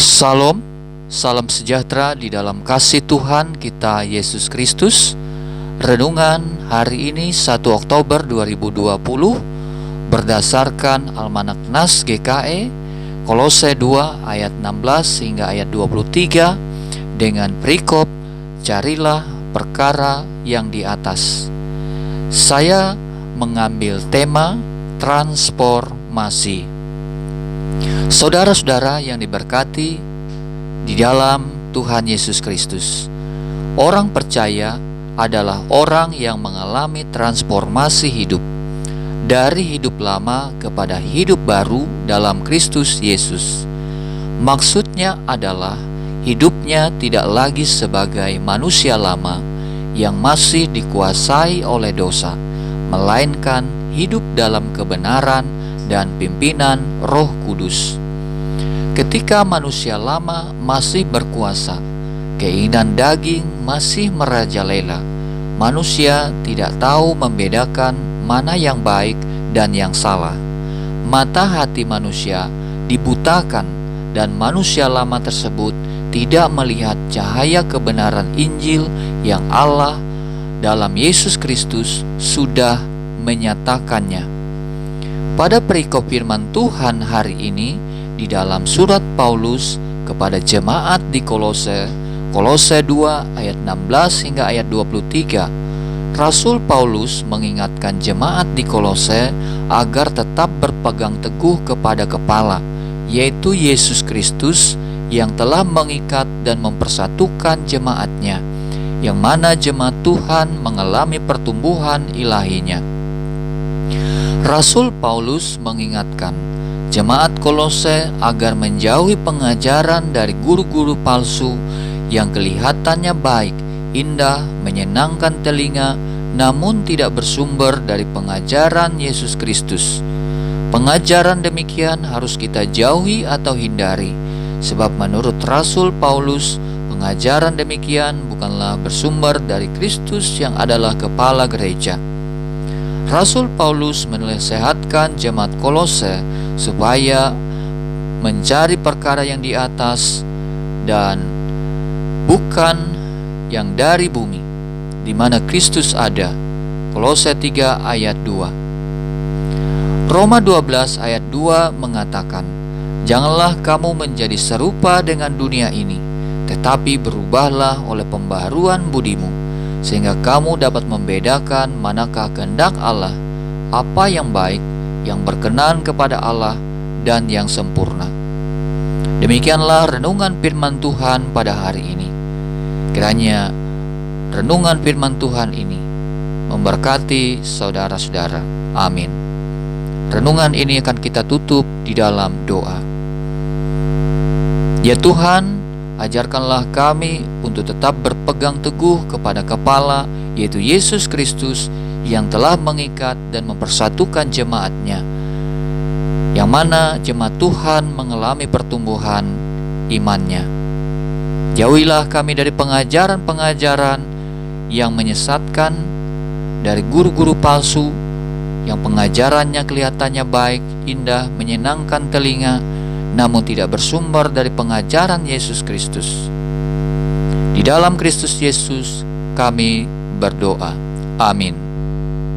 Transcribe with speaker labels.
Speaker 1: Salam, salam sejahtera di dalam kasih Tuhan kita Yesus Kristus. Renungan hari ini 1 Oktober 2020 berdasarkan Almanak Nas GKE Kolose 2 ayat 16 hingga ayat 23 dengan perikop carilah perkara yang di atas. Saya mengambil tema transformasi. Saudara-saudara yang diberkati di dalam Tuhan Yesus Kristus, orang percaya adalah orang yang mengalami transformasi hidup dari hidup lama kepada hidup baru dalam Kristus Yesus. Maksudnya adalah hidupnya tidak lagi sebagai manusia lama yang masih dikuasai oleh dosa, melainkan hidup dalam kebenaran dan pimpinan Roh Kudus. Ketika manusia lama masih berkuasa, keinginan daging masih merajalela. Manusia tidak tahu membedakan mana yang baik dan yang salah. Mata hati manusia dibutakan dan manusia lama tersebut tidak melihat cahaya kebenaran Injil yang Allah dalam Yesus Kristus sudah menyatakannya. Pada perikop firman Tuhan hari ini di dalam surat Paulus kepada jemaat di Kolose 2 ayat 16 hingga ayat 23, Rasul Paulus mengingatkan jemaat di Kolose agar tetap berpegang teguh kepada kepala, yaitu Yesus Kristus yang telah mengikat dan mempersatukan jemaatnya, yang mana jemaat Tuhan mengalami pertumbuhan ilahinya. Rasul Paulus mengingatkan jemaat Kolose agar menjauhi pengajaran dari guru-guru palsu yang kelihatannya baik, indah, menyenangkan telinga, namun tidak bersumber dari pengajaran Yesus Kristus. Pengajaran demikian harus kita jauhi atau hindari, sebab menurut Rasul Paulus, pengajaran demikian bukanlah bersumber dari Kristus yang adalah kepala gereja. Rasul Paulus menasihatkan jemaat Kolose supaya mencari perkara yang di atas dan bukan yang dari bumi, di mana Kristus ada. Kolose 3 ayat 2. Roma 12 ayat 2 mengatakan, janganlah kamu menjadi serupa dengan dunia ini, tetapi berubahlah oleh pembaharuan budimu, sehingga kamu dapat membedakan manakah kehendak Allah, apa yang baik, yang berkenan kepada Allah, dan yang sempurna. Demikianlah renungan firman Tuhan pada hari ini. Kiranya renungan firman Tuhan ini memberkati saudara-saudara. Amin. Renungan ini akan kita tutup di dalam doa. Ya Tuhan, ajarkanlah kami untuk tetap berpegang teguh kepada kepala, yaitu Yesus Kristus yang telah mengikat dan mempersatukan jemaatnya, yang mana jemaat Tuhan mengalami pertumbuhan imannya. Jauhilah kami dari pengajaran-pengajaran yang menyesatkan, dari guru-guru palsu yang pengajarannya kelihatannya baik, indah, menyenangkan telinga, namun tidak bersumber dari pengajaran Yesus Kristus. Di dalam Kristus Yesus kami berdoa. Amin.